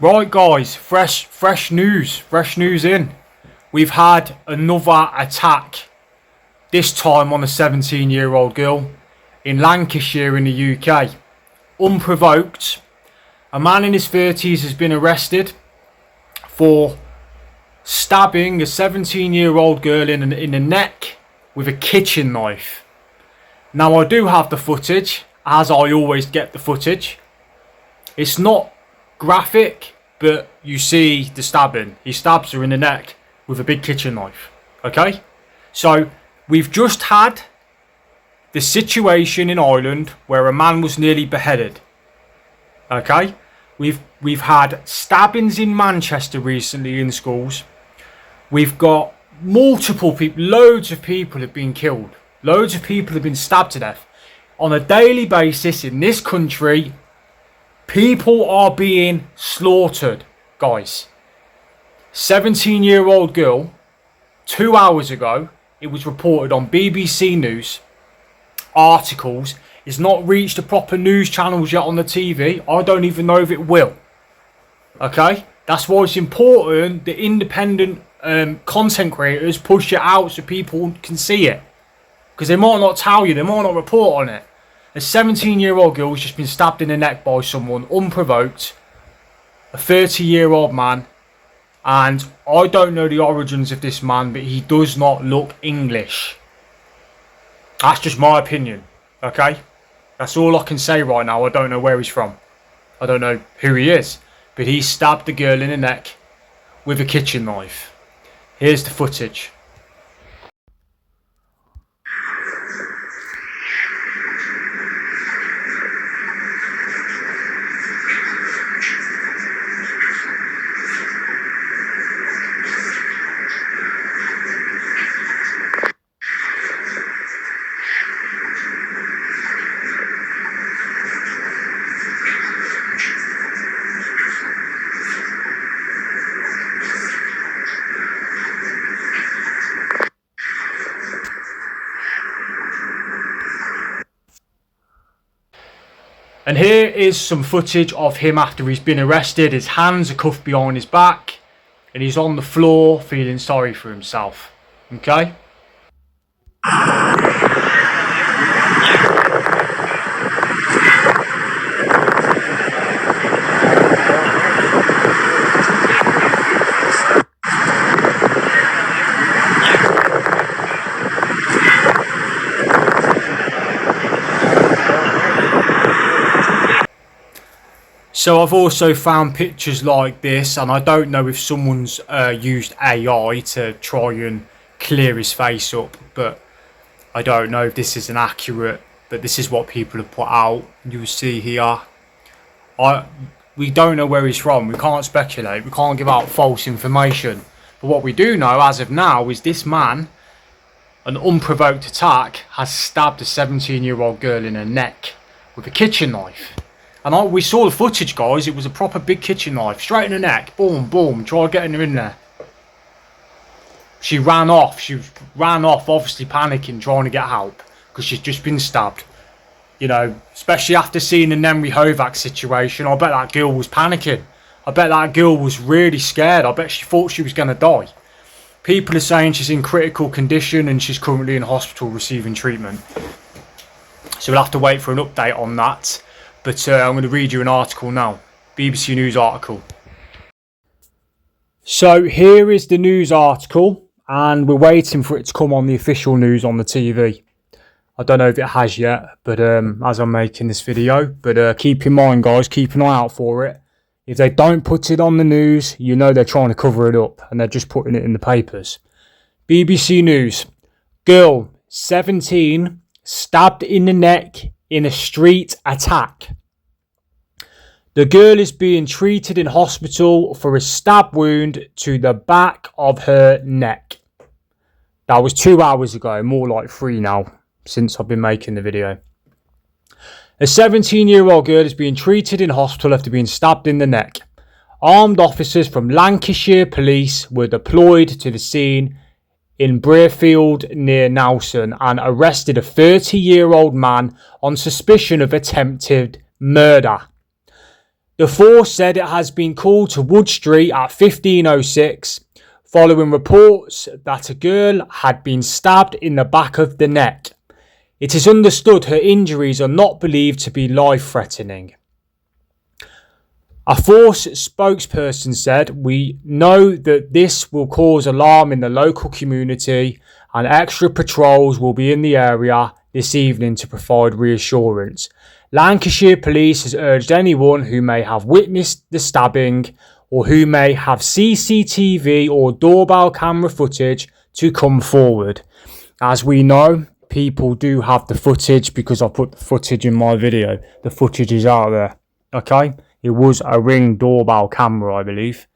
Right, guys, fresh news in. We've had another attack, this time on a 17-year-old girl in Lancashire in the UK. Unprovoked, a man in his 30s has been arrested for stabbing a 17-year-old girl in the neck with a kitchen knife. Now, I do have the footage, as I always get the footage. It's not graphic, but you see the stabbing. He stabs her in the neck with a big kitchen knife. Okay? So, we've just had the situation in Ireland where a man was nearly beheaded. Okay? We've had stabbings in Manchester recently in schools. We've got multiple people, loads of people have been killed. Loads of people have been stabbed to death. On a daily basis in this country, people are being slaughtered, guys. 17-year-old girl, 2 hours ago, it was reported on BBC News, articles. It's not reached the proper news channels yet on the TV. I don't even know if it will. Okay? That's why it's important that independent content creators push it out so people can see it. Because they might not tell you, they might not report on it. A 17-year-old girl has just been stabbed in the neck by someone, unprovoked. A 30-year-old man. And I don't know the origins of this man, but he does not look English. That's just my opinion, okay? That's all I can say right now. I don't know where he's from. I don't know who he is. But he stabbed the girl in the neck with a kitchen knife. Here's the footage. And here is some footage of him after he's been arrested. His hands are cuffed behind his back and he's on the floor feeling sorry for himself. Okay? So I've also found pictures like this, and I don't know if someone's used AI to try and clear his face up, but I don't know if this is an accurate, but this is what people have put out. You'll see here. We don't know where he's from. We can't speculate. We can't give out false information. But what we do know as of now is this man, an unprovoked attack, has stabbed a 17-year-old girl in her neck with a kitchen knife. And we saw the footage, guys. It was a proper big kitchen knife. Straight in the neck. Boom, boom. Try getting her in there. She ran off. She ran off, obviously panicking, trying to get help. Because she's just been stabbed. You know, especially after seeing the Nemri Hovac situation. I bet that girl was panicking. I bet that girl was really scared. I bet she thought she was going to die. People are saying she's in critical condition and she's currently in hospital receiving treatment. So we'll have to wait for an update on that. But I'm going to read you an article now. BBC News article. So here is the news article. And we're waiting for it to come on the official news on the TV. I don't know if it has yet. But as I'm making this video. But keep in mind, guys. Keep an eye out for it. If they don't put it on the news, you know they're trying to cover it up. And they're just putting it in the papers. BBC News. Girl, 17, stabbed in the neck in a street attack. The girl is being treated in hospital for a stab wound to the back of her neck. That was 2 hours ago, more like 3 now, since I've been making the video. A 17-year-old girl is being treated in hospital after being stabbed in the neck. Armed officers from Lancashire Police were deployed to the scene in Brearfield near Nelson and arrested a 30-year-old man on suspicion of attempted murder. The force said it has been called to Wood Street at 15:06 following reports that a girl had been stabbed in the back of the neck. It is understood her injuries are not believed to be life-threatening. A force spokesperson said, "We know that this will cause alarm in the local community and extra patrols will be in the area this evening to provide reassurance. Lancashire Police has urged anyone who may have witnessed the stabbing or who may have CCTV or doorbell camera footage to come forward." As we know, people do have the footage because I put the footage in my video. The footage is out there. Okay? It was a Ring doorbell camera, I believe.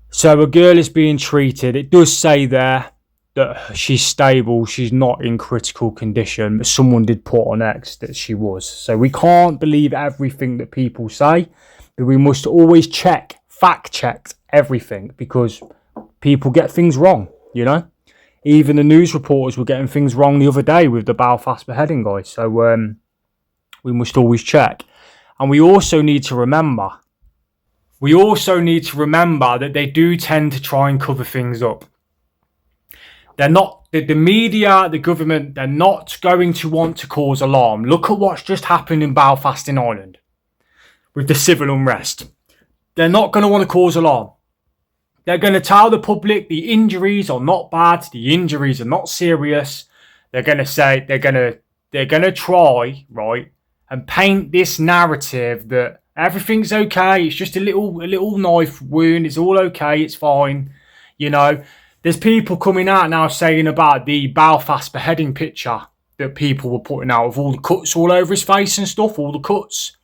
So a girl is being treated. It does say there that she's stable. She's not in critical condition. But someone did put on X that she was. So we can't believe everything that people say. But we must always fact check everything. Because people get things wrong, you know. Even the news reporters were getting things wrong the other day with the Belfast beheading guy. So we must always check. And we also need to remember that they do tend to try and cover things up. They're not, the media, the government, they're not going to want to cause alarm. Look at what's just happened in Belfast in Ireland with the civil unrest. They're not going to want to cause alarm. They're going to tell the public the injuries are not bad, the injuries are not serious. They're going to say, they're going to try, right, and paint this narrative that everything's okay. It's just a little knife wound. It's all okay. It's fine. You know, there's people coming out now saying about the Belfast beheading picture that people were putting out of all the cuts all over his face and stuff, all the cuts.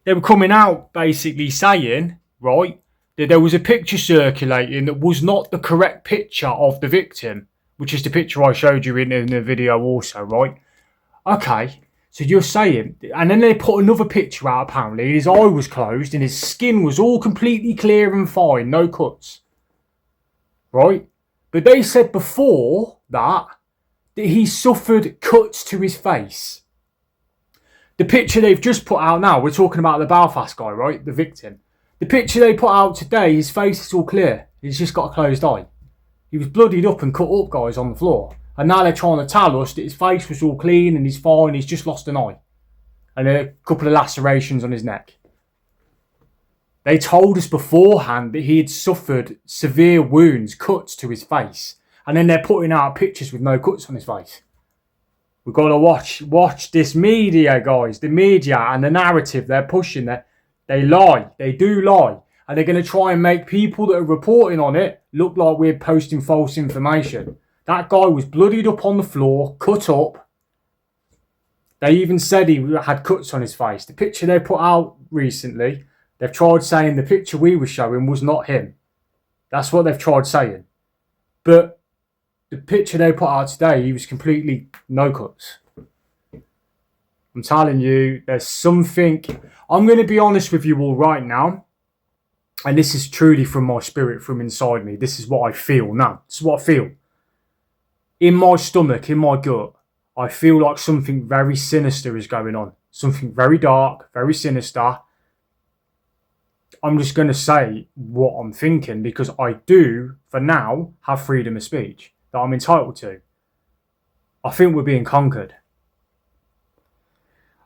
They were coming out basically saying, right, that there was a picture circulating that was not the correct picture of the victim, which is the picture I showed you in the video also, right? Okay. So you're saying, and then they put another picture out apparently, his eye was closed and his skin was all completely clear and fine, no cuts. Right? But they said before that he suffered cuts to his face. The picture they've just put out now, we're talking about the Belfast guy, right? The victim. The picture they put out today, his face is all clear. He's just got a closed eye. He was bloodied up and cut up, guys, on the floor. And now they're trying to tell us that his face was all clean and he's fine. He's just lost an eye. And a couple of lacerations on his neck. They told us beforehand that he had suffered severe wounds, cuts to his face. And then they're putting out pictures with no cuts on his face. We've got to watch this media, guys. The media and the narrative they're pushing. They lie. They do lie. And they're going to try and make people that are reporting on it look like we're posting false information. That guy was bloodied up on the floor, cut up. They even said he had cuts on his face. The picture they put out recently, they've tried saying the picture we were showing was not him. That's what they've tried saying. But the picture they put out today, he was completely no cuts. I'm telling you, there's something. I'm going to be honest with you all right now. And this is truly from my spirit, from inside me. This is what I feel now. This is what I feel. In my stomach, in my gut, I feel like something very sinister is going on. Something very dark, very sinister. I'm just going to say what I'm thinking because I do, for now, have freedom of speech that I'm entitled to. I think we're being conquered.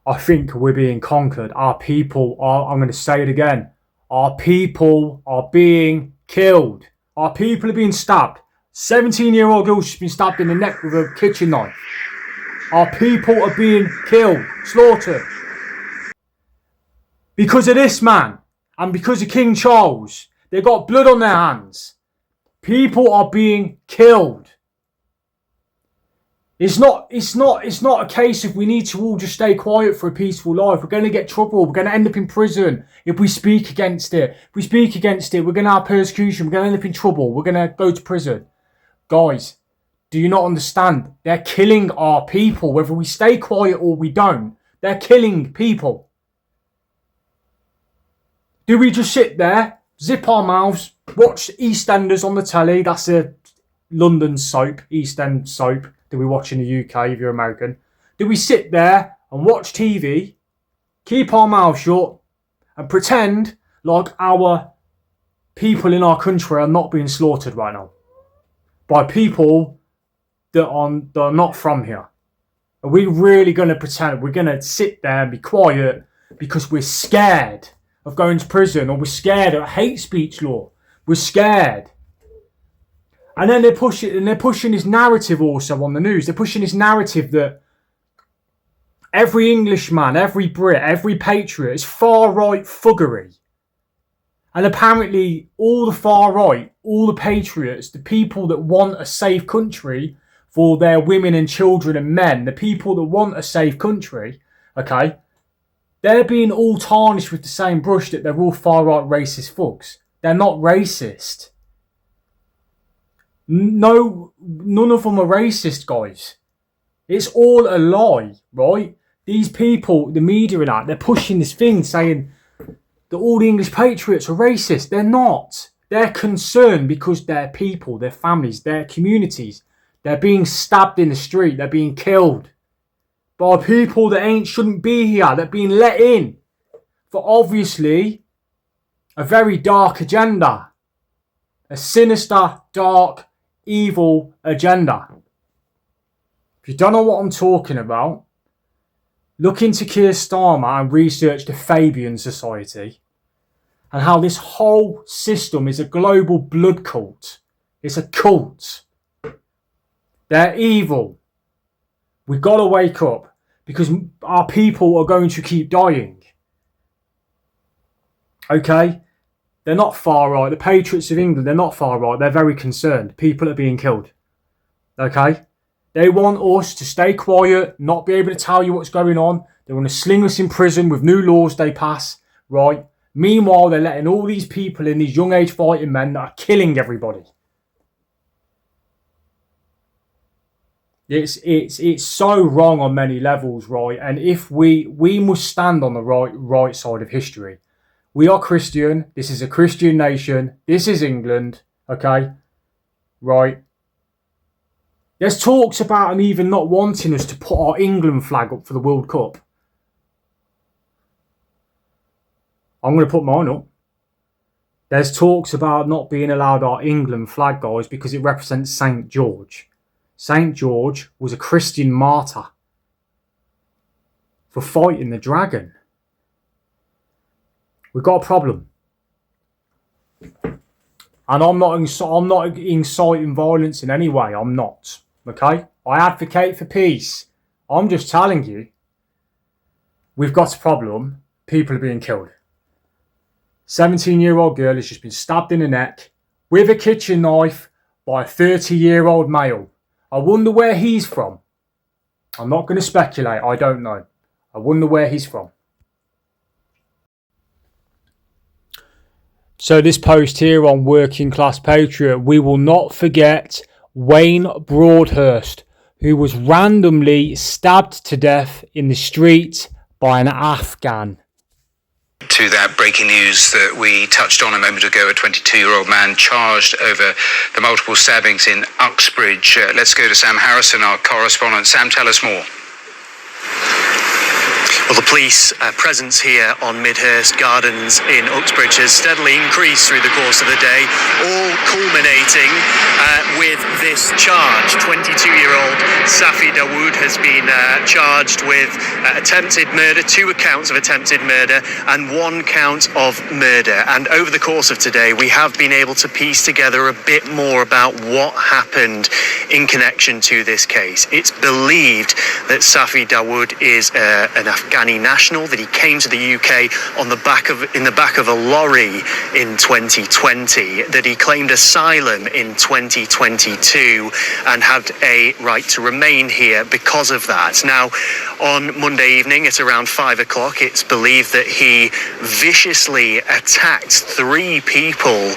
I think we're being conquered. Our people are, I'm going to say it again, our people are being killed. Our people are being stabbed. 17-year-old girl has been stabbed in the neck with a kitchen knife. Our people are being killed, slaughtered. Because of this man and because of King Charles. They've got blood on their hands. People are being killed. It's not a case of we need to all just stay quiet for a peaceful life. We're going to get trouble. We're going to end up in prison if we speak against it. If we speak against it, we're going to have persecution. We're going to end up in trouble. We're going to go to prison. Guys, do you not understand? They're killing our people, whether we stay quiet or we don't. They're killing people. Do we just sit there, zip our mouths, watch EastEnders on the telly? That's a London soap, East End soap. Do we watch in the UK if you're American? Do we sit there and watch TV, keep our mouth shut, and pretend like our people in our country are not being slaughtered right now by people that are not from here? Are we really going to pretend we're going to sit there and be quiet because we're scared of going to prison, or we're scared of hate speech law? We're scared. And then they're pushing this narrative also on the news. They're pushing this narrative that every Englishman, every Brit, every patriot is far-right fuggery. And apparently all the far-right, all the patriots, the people that want a safe country for their women and children and men, the people that want a safe country, okay, they're being all tarnished with the same brush that they're all far-right racist thugs. They're not racist. No, none of them are racist, guys. It's all a lie, right? These people, the media and that, they're pushing this thing saying that all the English patriots are racist. They're not. They're concerned because their people, their families, their communities, they're being stabbed in the street. They're being killed by people that shouldn't be here. They're being let in for obviously a very dark agenda. A sinister, dark, evil agenda. If you don't know what I'm talking about, look into Keir Starmer and research the Fabian Society and how this whole system is a global blood cult. It's a cult. They're evil. We've got to wake up because our people are going to keep dying. Okay? They're not far right. The patriots of England, they're not far right. They're very concerned. People are being killed. Okay? They want us to stay quiet, not be able to tell you what's going on. They want to sling us in prison with new laws they pass, right? Meanwhile, they're letting all these people in, these young age fighting men that are killing everybody. It's so wrong on many levels, right? And if we must stand on the right side of history. We are Christian. This is a Christian nation. This is England, okay? Right? There's talks about them even not wanting us to put our England flag up for the World Cup. I'm going to put mine up. There's talks about not being allowed our England flag, guys, because it represents St. George. St. George was a Christian martyr for fighting the dragon. We've got a problem. And I'm not inciting violence in any way. I'm not. Okay? I advocate for peace. I'm just telling you, we've got a problem. People are being killed. 17-year-old girl has just been stabbed in the neck with a kitchen knife by a 30-year-old male. I wonder where he's from. I'm not going to speculate. I don't know. I wonder where he's from. So this post here on Working Class Patriot, we will not forget Wayne Broadhurst, who was randomly stabbed to death in the street by an Afghan. To that breaking news that we touched on a moment ago, a 22-year-old man charged over the multiple stabbings in Uxbridge. Let's go to Sam Harrison, our correspondent. Sam, tell us more. Well, the police presence here on Midhurst Gardens in Uxbridge has steadily increased through the course of the day, all culminating with this charge. 22-year-old Safi Dawood has been charged with attempted murder, 2 accounts of attempted murder and 1 count of murder. And over the course of today, we have been able to piece together a bit more about what happened in connection to this case. It's believed that Safi Dawood is an Afghani national, that he came to the UK in the back of a lorry in 2020, that he claimed asylum in 2022 and had a right to remain here because of that. Now, on Monday evening at around 5 o'clock, it's believed that he viciously attacked 3 people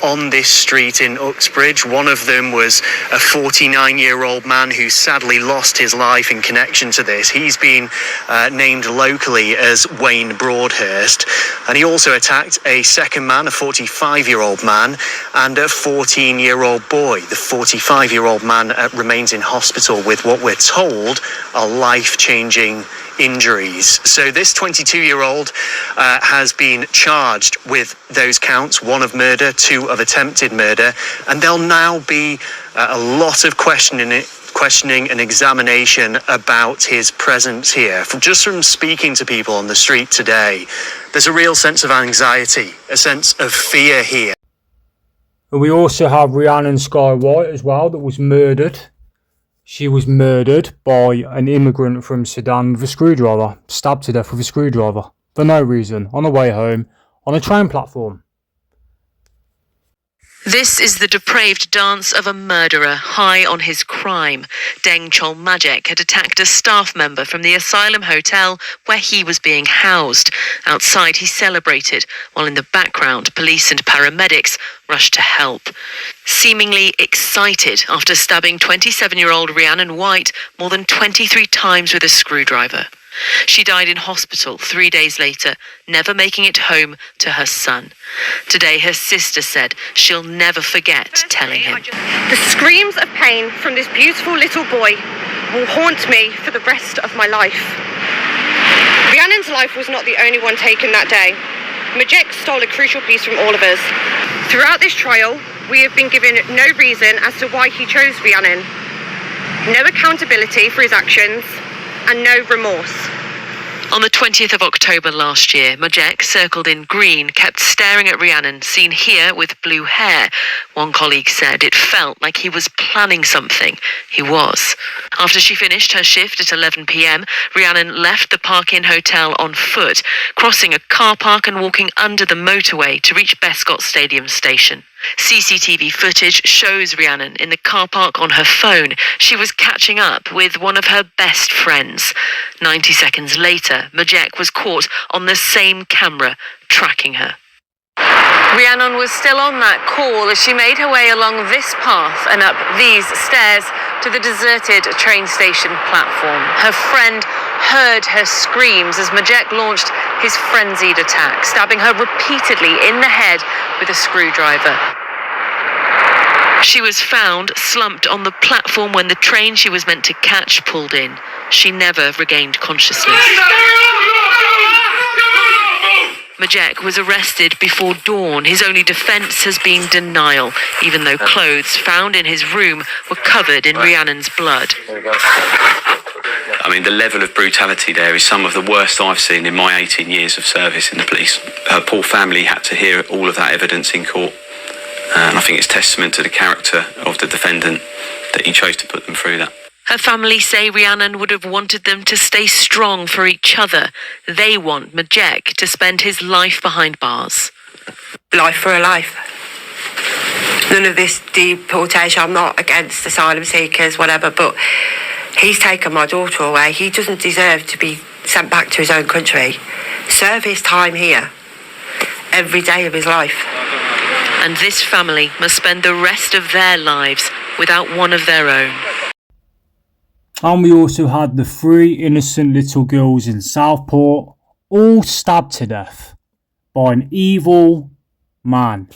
on this street in Uxbridge. One of them was a 49-year-old man who sadly lost his life in connection to this. He's been named locally as Wayne Broadhurst, and he also attacked a second man, a 45-year-old man, and a 14-year-old boy. The 45-year-old man remains in hospital with what we're told are life-changing injuries. So this 22-year-old has been charged with those counts, one of murder, two of attempted murder, and there'll now be a lot of questioning and examination about his presence here. Just from speaking to people on the street today, there's a real sense of anxiety, a sense of fear here. And we also have Rhiannon Sky White as well, that was murdered. She was murdered by an immigrant from Sudan with a screwdriver, stabbed to death with a screwdriver, for no reason, on the way home, on a train platform. This is the depraved dance of a murderer high on his crime. Deng Cholmajek had attacked a staff member from the asylum hotel where he was being housed. Outside he celebrated, while in the background police and paramedics rushed to help. Seemingly excited after stabbing 27-year-old Rhiannon White more than 23 times with a screwdriver. She died in hospital 3 days later, never making it home to her son. Today, her sister said she'll never forget telling him. The screams of pain from this beautiful little boy will haunt me for the rest of my life. Rhiannon's life was not the only one taken that day. Majek stole a crucial piece from all of us. Throughout this trial, we have been given no reason as to why he chose Rhiannon. No accountability for his actions, and no remorse. On the 20th of October last year, Majek, circled in green, kept staring at Rhiannon, seen here with blue hair. One colleague said it felt like he was planning something. He was. After she finished her shift at 11 p.m, Rhiannon left the Park Inn Hotel on foot, crossing a car park and walking under the motorway to reach Bescott Stadium station. CCTV footage shows Rhiannon in the car park on her phone. She was catching up with one of her best friends. 90 seconds later, Majek was caught on the same camera, tracking her. Rhiannon was still on that call as she made her way along this path and up these stairs to the deserted train station platform. Her friend heard her screams as Majek launched his frenzied attack, stabbing her repeatedly in the head with a screwdriver. She was found slumped on the platform when the train she was meant to catch pulled in. She never regained consciousness. Majek was arrested before dawn. His only defence has been denial, even though clothes found in his room were covered in Rhiannon's blood. I mean, the level of brutality there is some of the worst I've seen in my 18 years of service in the police. Her poor family had to hear all of that evidence in court. And I think it's testament to the character of the defendant that he chose to put them through that. Her family say Rhiannon would have wanted them to stay strong for each other. They want Majek to spend his life behind bars. Life for a life. None of this deportation. I'm not against asylum seekers, whatever, but he's taken my daughter away. He doesn't deserve to be sent back to his own country. Serve his time here every day of his life. And this family must spend the rest of their lives without one of their own. And we also had the 3 innocent little girls in Southport, all stabbed to death by an evil man.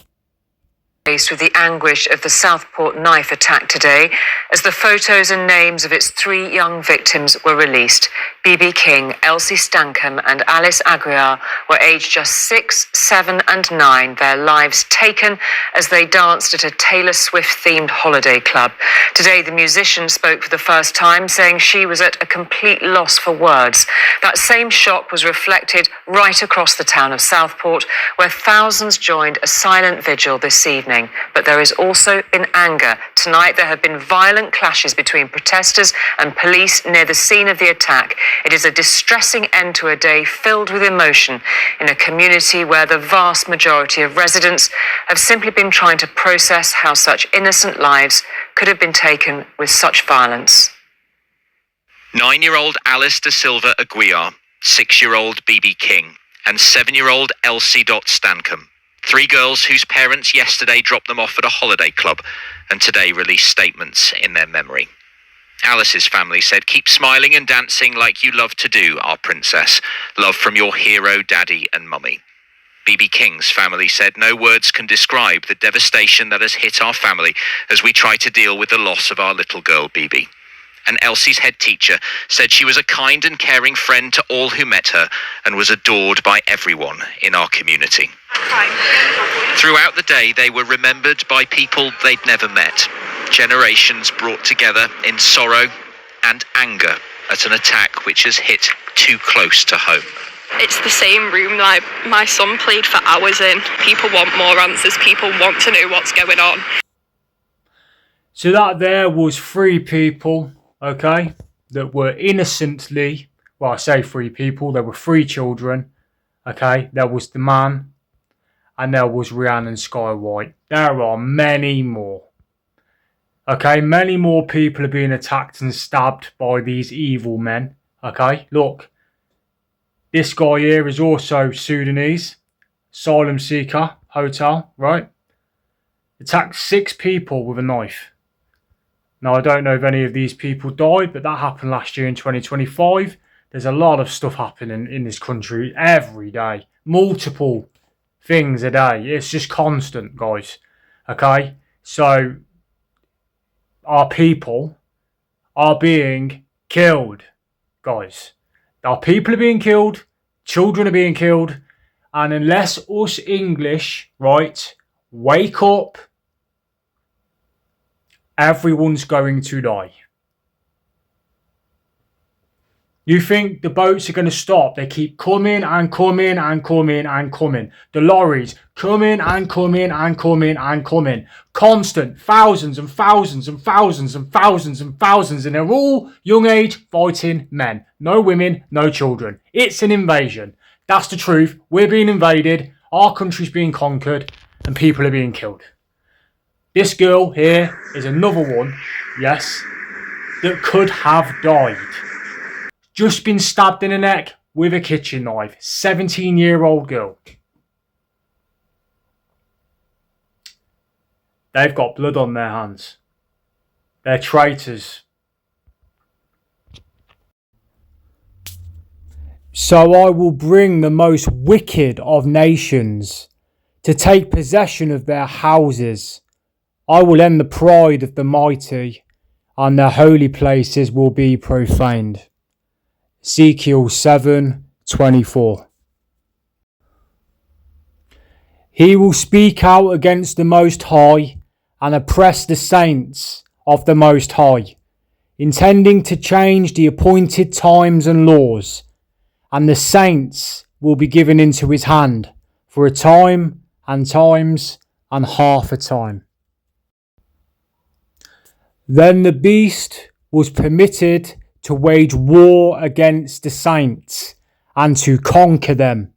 Faced with the anguish of the Southport knife attack today, as the photos and names of its 3 young victims were released. B.B. King, Elsie Stankham and Alice Aguiar were aged just 6, 7 and 9, their lives taken as they danced at a Taylor Swift-themed holiday club. Today, the musician spoke for the first time, saying she was at a complete loss for words. That same shock was reflected right across the town of Southport, where thousands joined a silent vigil this evening. But there has also been anger. Tonight, there have been violent clashes between protesters and police near the scene of the attack. It is a distressing end to a day filled with emotion in a community where the vast majority of residents have simply been trying to process how such innocent lives could have been taken with such violence. 9-year-old Alice Da Silva Aguiar, 6-year-old B.B. King, and 7-year-old Elsie Stankham. 3 girls whose parents yesterday dropped them off at a holiday club and today released statements in their memory. Alice's family said, "Keep smiling and dancing like you love to do, our princess. Love from your hero, daddy and mummy." B.B. King's family said, "No words can describe the devastation that has hit our family as we try to deal with the loss of our little girl, B.B. and Elsie's head teacher said she was a kind and caring friend to all who met her and was adored by everyone in our community. Throughout the day, they were remembered by people they'd never met, generations brought together in sorrow and anger at an attack which has hit too close to home. It's the same room like my son played for hours in. People want more answers, people want to know what's going on. So that there was 3 people, okay, that were innocently, well, I say 3 people, there were 3 children, okay, there was the man, and there was Rhiannon Sky White. There are many more, okay, many more people are being attacked and stabbed by these evil men, okay, look, this guy here is also Sudanese, asylum seeker, hotel, right, attacked 6 people with a knife. Now, I don't know if any of these people died, but that happened last year in 2025. There's a lot of stuff happening in this country every day. Multiple things a day. It's just constant, guys. Okay? So, our people are being killed, guys. Our people are being killed. Children are being killed. And unless us English, right, wake up, everyone's going to die. You think the boats are going to stop? They keep coming and coming and coming and coming. The lorries coming and coming and coming and coming. Constant, thousands and thousands and thousands and thousands and thousands. And they're all young age fighting men. No women, no children. It's an invasion. That's the truth. We're being invaded. Our country's being conquered. And people are being killed. This girl here is another one, yes, that could have died. Just been stabbed in the neck with a kitchen knife. 17-year-old girl. They've got blood on their hands. They're traitors. So I will bring the most wicked of nations to take possession of their houses. I will end the pride of the mighty, and their holy places will be profaned. Ezekiel 7:24. He will speak out against the Most High and oppress the saints of the Most High, intending to change the appointed times and laws, and the saints will be given into his hand for a time and times and half a time. Then the beast was permitted to wage war against the saints and to conquer them.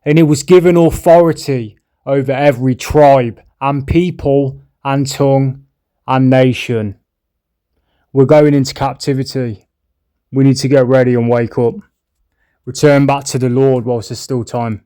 And it was given authority over every tribe and people and tongue and nation. We're going into captivity. We need to get ready and wake up. Return back to the Lord whilst there's still time.